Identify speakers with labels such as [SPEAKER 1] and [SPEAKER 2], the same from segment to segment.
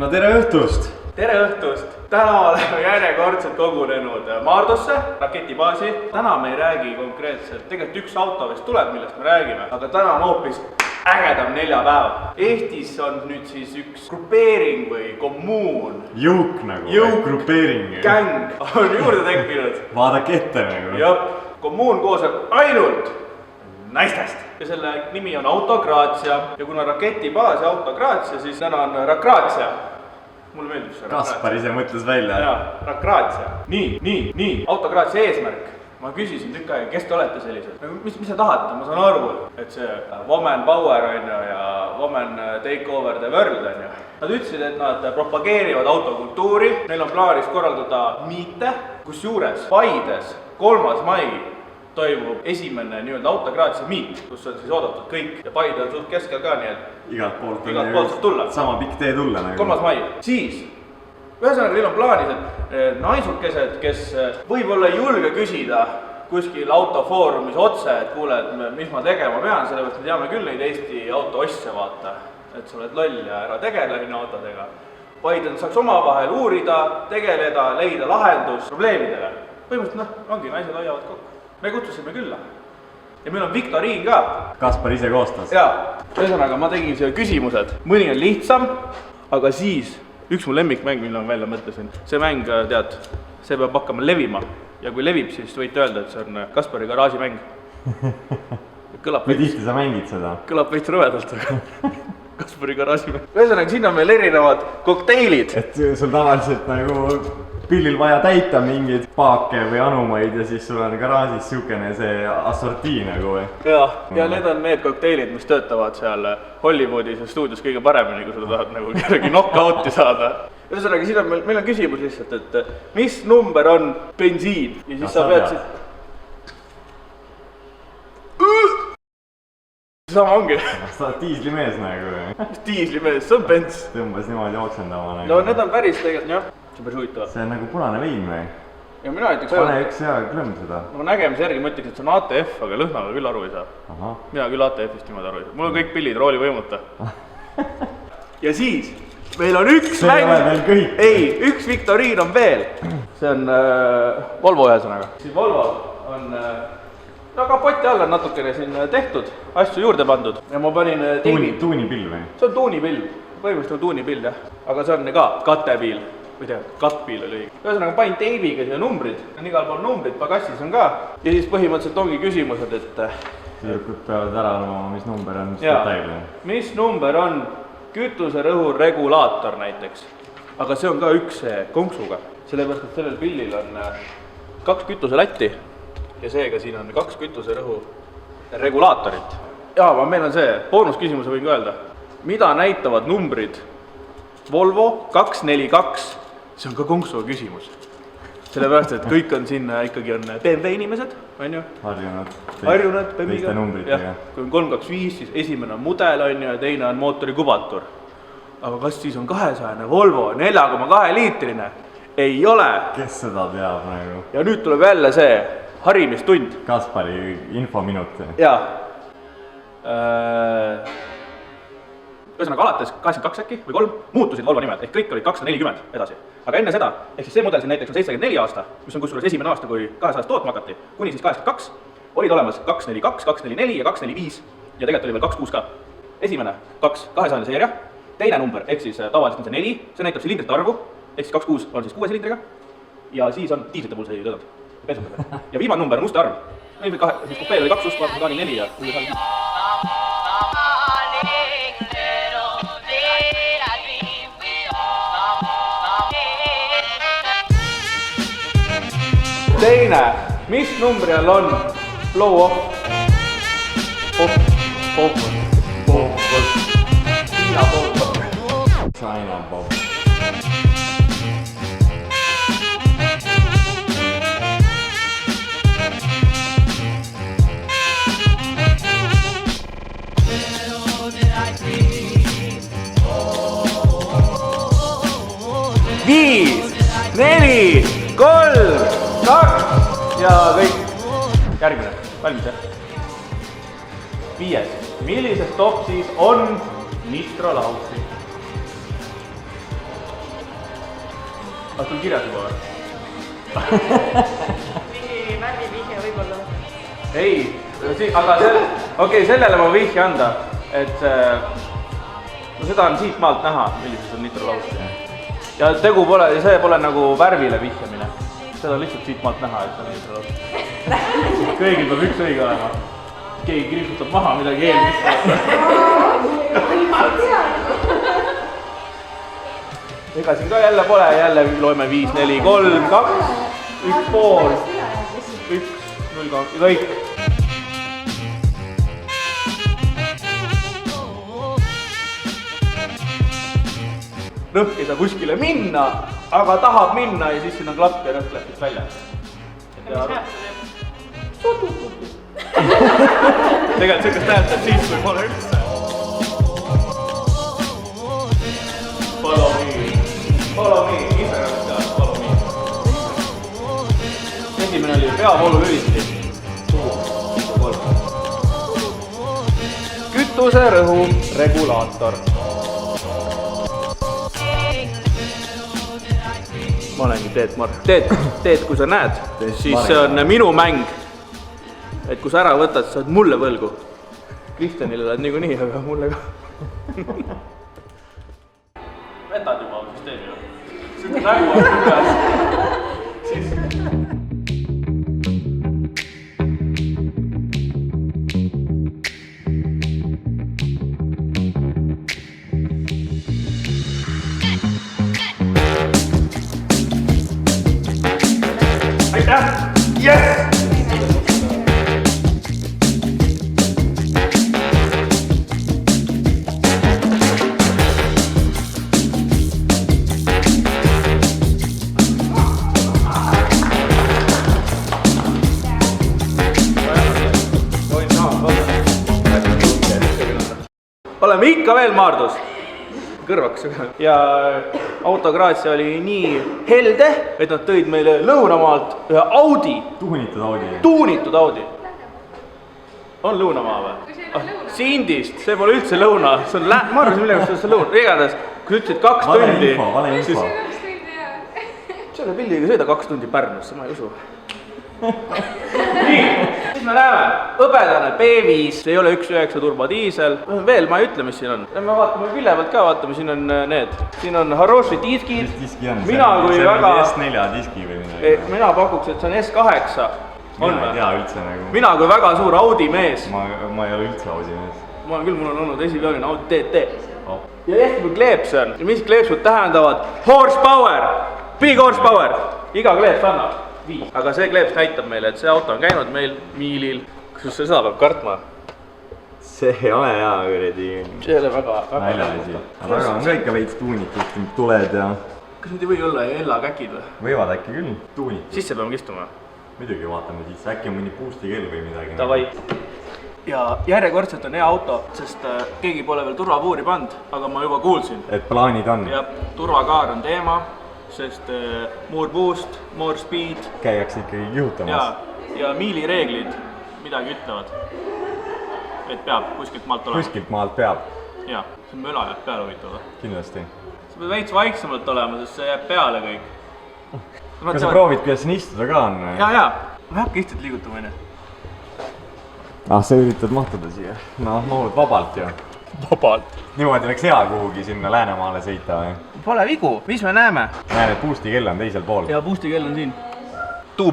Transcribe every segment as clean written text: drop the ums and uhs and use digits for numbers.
[SPEAKER 1] No tere õhtust!
[SPEAKER 2] Tere õhtust! Täna oleme järjekordselt kogunenud Maardosse, raketibaasi. Täna me ei räägi konkreetselt, tegelikult üks auto vist tuleb, millest me räägime, aga täna on hoopis ägedam neljapäev. Eestis on nüüd siis üks grupeering või kommuun.
[SPEAKER 1] Jõuk nagu, grupeering.
[SPEAKER 2] Gäng on juurde tekkinud.
[SPEAKER 1] Vaadake ette nagu.
[SPEAKER 2] Jop, kommuun koosneb ainult naistest. Ja selle nimi on Autokraatsia. Ja kuna raketibaas ja Autokraatsia, siis täna on Rakraatsia. Mulle meeldib see Rakraatsia.
[SPEAKER 1] Kaspar ise mõtles välja.
[SPEAKER 2] Jaa, Rakraatsia. Nii. Autokraatsia eesmärk. Ma küsisin tükk aega, kes te olete sellised? Mis te tahate? Ma saan aru, et see woman power on ju ja woman take over the world on ju. Nad ütlesid, et nad propageerivad autokultuuri. Neil on plaanis korraldada miite, kus juures Paides 3. mai toimub esimene nii-öelda Autokraatsia miit, kus on siis oodatud kõik ja Paide on suht keskel ka, nii et
[SPEAKER 1] igalt poolt
[SPEAKER 2] saab tulla.
[SPEAKER 1] Sama pikk tee tulla nagu.
[SPEAKER 2] 3. mai. Siis, ühesõnaga neil on plaanis, et naisukesed, kes võib-olla ei julge küsida kuskil autofoorumis otse, et kuule, et mis ma tegema pean, sellepärast me teame küll neid Eesti autoosse vaata, et sa oled loll ja ära tegele autodega. Paide saaks omavahel uurida, tegeleda, leida lahendus probleemidele. Põhimõtteliselt ongi, naised hoiavad kokku. Me kutsusime külla. Ja meil on viktoriin ka.
[SPEAKER 1] Kaspar ise koostas.
[SPEAKER 2] Jaa, ühesõnaga ma tegin siia küsimused. Mõni on lihtsam, aga siis üks mu lemmikmäng, mille ma välja mõtlesin. See mäng, tead, see peab hakkama levima. Ja kui levib, siis võite öelda, et see on Kaspari garaažimäng.
[SPEAKER 1] Või tihti sa mängid seda?
[SPEAKER 2] Kõlab veits rõvedalt, aga Kaspari garaažimäng. Ühesõnaga, siin on meil erinevad kokteilid.
[SPEAKER 1] Et sul tavaliselt nagu pillil vaja täita mingeid paake või anumaid ja siis sul on garaažis siukene see assortii nagu või?
[SPEAKER 2] Ja need on need kokteilid, mis töötavad seal Hollywoodis ja stuudios kõige paremini, kui sa tahad nagu keregi knock-out'i saada. Ühesõnaga, siin on meil on küsimus lihtsalt, et mis number on bensiin? Ja siis sa pead siis... Sama ongi.
[SPEAKER 1] Sa oled diislimees nagu.
[SPEAKER 2] Diislimees, see on bens.
[SPEAKER 1] Tõmbas niimoodi jooksendama nagu.
[SPEAKER 2] No need on päris tegelikult, jah. See on päris huvitav.
[SPEAKER 1] See on nagu punane vein või?
[SPEAKER 2] Ja mina näiteks...
[SPEAKER 1] Pane üks hea klõmm seda.
[SPEAKER 2] No nägemise järgi ma ütleks, et see on ATF, aga lõhnaga küll aru ei saa. Mina küll ATF-ist niimoodi aru ei saa. Mul on kõik pillid rooli võimuta. Ja siis meil on üks
[SPEAKER 1] see mäng... ei ole veel kõik.
[SPEAKER 2] Ei, üks viktoriin on veel. See on Volvo ühesõnaga. Siis Volvo on... No kapoti all on natukene siin tehtud, asju juurde pandud ja ma panin teibi.
[SPEAKER 1] Tuunipill või?
[SPEAKER 2] See on tuunipill, põhimõtteliselt on tuunipill jah, aga see on ka kattepill, või tea, kattpill oli. Ühesõnaga panin teibiga siia numbrid, on igal pool numbrid, pagassis on ka ja siis põhimõtteliselt ongi küsimused, et...
[SPEAKER 1] Tüdrukud peavad ära arvama, mis number on, mis detail.
[SPEAKER 2] Mis number on kütuserõhu regulaator näiteks, aga see on ka üks konksuga, sellepärast et sellel pillil on 2 kütuselatti. Ja seega siin on 2 kütuserõhu regulaatorit. Jaa, meil on see, boonusküsimuse võin ka öelda. Mida näitavad numbrid Volvo 242? See on ka konksuga küsimus. Sellepärast, et kõik on siin ikkagi on BMW inimesed, on ju? Harjunud
[SPEAKER 1] teiste numbritega.
[SPEAKER 2] Kui on 325, siis esimene on mudel, on ju, ja teine on mootori kubatur. Aga kas siis on 200 Volvo 4,2 liitrine? Ei ole.
[SPEAKER 1] Kes seda teab nagu?
[SPEAKER 2] Ja nüüd tuleb jälle see harimistund.
[SPEAKER 1] Kaspari infominut.
[SPEAKER 2] Jaa. Ühesõnaga alates 82 äkki või 3 muutusid Volvo nimed, ehk kõik olid 240 edasi. Aga enne seda, ehk siis see mudel siin näiteks on 74 aasta, mis on kusjuures esimene aasta, kui 200 tootma hakati, kuni siis 82, olid olemas 242, 244 ja 245 ja tegelikult oli veel 26 ka. Esimene 200 seeria, teine number, ehk siis tavaliselt on see 4, see näitab silindrite arvu, ehk siis 26 on siis 6 silindriga. ja siis on diislite puhul see töötab. Ja viimane number on musta arv. Siis kupeel oli 2 ust, vaata Taani 4 ja teine, mis numbri all on blow off? Hiina pop.
[SPEAKER 1] China pop.
[SPEAKER 2] Viis, 4, 3, 2 ja kõik. Järgmine, valmis jah? 5. Millises topsis on nitrolausi? Aga sul kirjas juba või?
[SPEAKER 3] Värvivihje võib-olla.
[SPEAKER 2] Ei, aga sellele ma vihje anda, et no seda on siit maalt näha, millises on nitrolausi. Ja tegu pole, see pole nagu värvile vihjamine. Seda on lihtsalt siit maalt näha, et see on nitrolausi. Kõigil peab üks õige olema. Keegi kriipsutab maha midagi eelmist. Ega siin ka jälle pole, jälle loeme 5, 4, 3, 2, 1 pool, 1, 0, 2, kõik. Rõhk ei saa kuskile minna, aga tahab minna ja siis siin on klapp ja rõhk läheb siit välja. Tegelikult sellist häält, et siis kui pole üldse. Follow me, Instagramis ka, follow me. Esimene oli peavoolulülisti. Kütuserõhu regulaator. Ma olengi Teet Mark. Teet, kui sa näed, siis see on minu mäng. Et kui sa ära võtad, sa oled mulle võlgu. Kristjanile oled niikuinii, aga mulle ka. Vetad juba süsteemi ju. Sütte nägu on peas. Aitäh! Yes! Oleme ikka veel Maardus. Kõrvaks. Ja autokraatsia oli nii helde, et nad tõid meile Lõunamaalt ühe Audi. Tuunitud Audi. On Lõunamaa või? Sindist, see pole üldse lõuna. See on ma arvasin millega, see on lõuna. Igatahes, kui ütlesid 2 tundi.
[SPEAKER 1] Vale info.
[SPEAKER 2] Selle pildiga sõida 2 tundi Pärnusse, ma ei usu. Nii, siis me näeme, hõbedane B5, see ei ole 1.9 turbodiisel. Veel ma ei ütle, mis siin on. Me vaatame külje pealt ka, vaatame, siin on need. Siin on Haroshi diskid. Mina kui väga...
[SPEAKER 1] S4 diski või midagi.
[SPEAKER 2] Mina pakuks, et see on S8.
[SPEAKER 1] Mina ei tea üldse nagu.
[SPEAKER 2] Mina kui väga suur Audi mees.
[SPEAKER 1] Ma ei ole üldse Audi mees.
[SPEAKER 2] Ma olen küll, mul on olnud esiveoline Audi TT. Ja hästi kui kleeps on. Ja mis kleepsud tähendavad? Horsepower! Big horsepower! Iga kleeps annab. Aga see kleeps näitab meile, et see auto on käinud meil miilil. Kas seda peab kartma?
[SPEAKER 1] See ei ole hea kuradi.
[SPEAKER 2] See ei ole väga
[SPEAKER 1] naljaasi. Aga on ka ikka veits tuunitud, tuled ja...
[SPEAKER 2] Kas need ei või olla Ella käkid või?
[SPEAKER 1] Võivad äkki küll tuunitud.
[SPEAKER 2] Sisse peame kistuma?
[SPEAKER 1] Muidugi vaatame siis, äkki on mõni boosti kell või midagi.
[SPEAKER 2] Davai. Ja järjekordselt on hea auto, sest keegi pole veel turvapuuri pand, aga ma juba kuulsin. Et
[SPEAKER 1] plaanid on?
[SPEAKER 2] Ja turvakaar on teema. Sest more boost, more speed.
[SPEAKER 1] Käiakse ikkagi kihutamas.
[SPEAKER 2] Ja miilireeglid midagi ütlevad. Et peab kuskilt maalt olema.
[SPEAKER 1] Kuskilt maalt peab.
[SPEAKER 2] Jaa, see on möla jääb peale huvitava.
[SPEAKER 1] Kindlasti.
[SPEAKER 2] Sa pead veits vaiksemalt olema, sest see jääb peale kõik.
[SPEAKER 1] Kas sa proovid, kuidas siin istuda ka on?
[SPEAKER 2] Jaa. Ma ei hakka istut liigutama enne.
[SPEAKER 1] Sa üritad mahtuda siia. Noh, mahud vabalt ju.
[SPEAKER 2] vabalt.
[SPEAKER 1] Niimoodi oleks hea kuhugi sinna Läänemaale sõita või?
[SPEAKER 2] Pole vigu, mis me näeme?
[SPEAKER 1] Näen, et boost'i kell on teisel pool.
[SPEAKER 2] Ja boost'i kell on siin. 2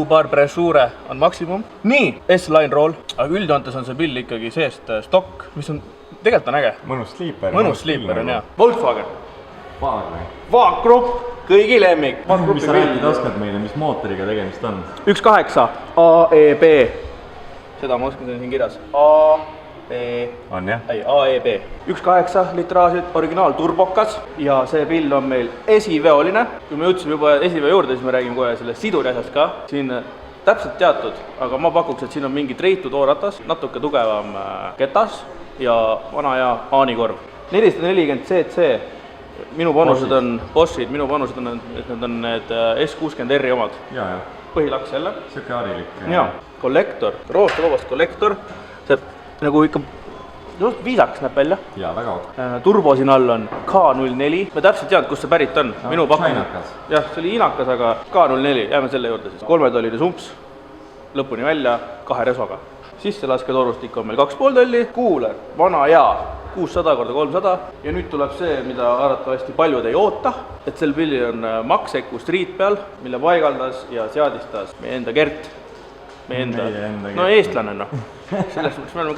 [SPEAKER 2] bar pressure on maksimum. Nii, S-line roll, aga üldjoontes on see pill ikkagi seest stock, mis on, tegelikult on äge.
[SPEAKER 1] Mõnus sleeper.
[SPEAKER 2] Mõnus sleeper on hea. Volkswagen.
[SPEAKER 1] Vaag või?
[SPEAKER 2] Vaag-grupp, kõigi lemmik.
[SPEAKER 1] Mis sa räägid oskad meile, mis mootoriga tegemist on?
[SPEAKER 2] 1.8 AEB. Seda ma oskan siin kirjas.
[SPEAKER 1] On jah?
[SPEAKER 2] Ei, AEB. 1.8 litraažid, originaal turbokas ja see pill on meil esiveoline. Kui me jõudsime juba esiveo juurde, siis me räägime kohe sellest siduri asjast ka. Siin täpselt teatud, aga ma pakuks, et siin on mingi treitu tooratas, natuke tugevam ketas ja vana ja aanikorv. 440 cc. Minu panused on Boschid, minu panused on, et need on need S60R-i omad.
[SPEAKER 1] Ja.
[SPEAKER 2] Põhilaks jälle.
[SPEAKER 1] Siuke harilik.
[SPEAKER 2] Jaa, kollektor, roostevabast kollektor. See nagu ikka viisakas näeb välja.
[SPEAKER 1] Jaa, väga ok.
[SPEAKER 2] Turbo siin all on K04. Me täpselt tead, kust see pärit on. Minu
[SPEAKER 1] Chinakas.
[SPEAKER 2] Jah, see oli inakas, aga K04, jääme selle juurde siis. 3-tolline sumps, lõpuni välja, 2 resoga. Sisselasketoorustik on meil 2,5 tolli, kuuler, vana ja 600x300 ja nüüd tuleb see, mida arvatavasti paljud ei oota, et sel pillil on Maxeku street peal, mille paigaldas ja seadistas meie enda Gert. Meie enda no eestlane noh. Selles mõttes me oleme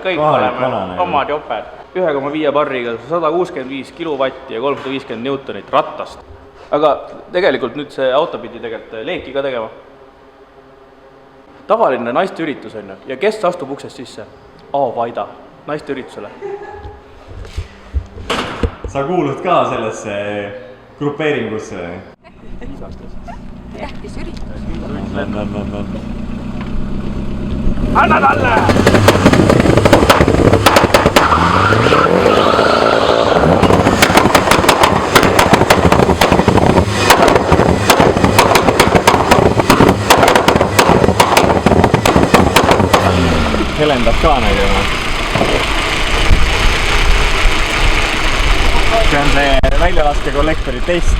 [SPEAKER 2] kõik oleme omad joped. 1,5 barriga 165 kilovatti ja 350 newtonit rattast. Aga tegelikult nüüd see auto pidi tegelikult leeki ka tegema. Tavaline naiste üritus on ja kes astub uksest sisse? Vaida, naiste üritusele.
[SPEAKER 1] Sa kuulud ka sellesse grupeeringusse?
[SPEAKER 3] Tähtis üritus.
[SPEAKER 2] Anna talle!
[SPEAKER 1] Helendab ka nagu. See on see väljalaske kollektori test.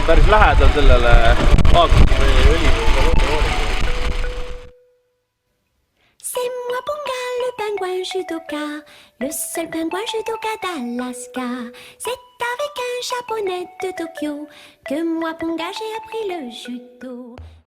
[SPEAKER 2] Päris lähedal sellele vaakumi või õli või kalootori.
[SPEAKER 4] C'est moi Ponga, le pingouin judoka, le seul pingouin judoka d'Alaska. C'est avec un chapeau net de Tokyo que moi Ponga j'ai appris le judo.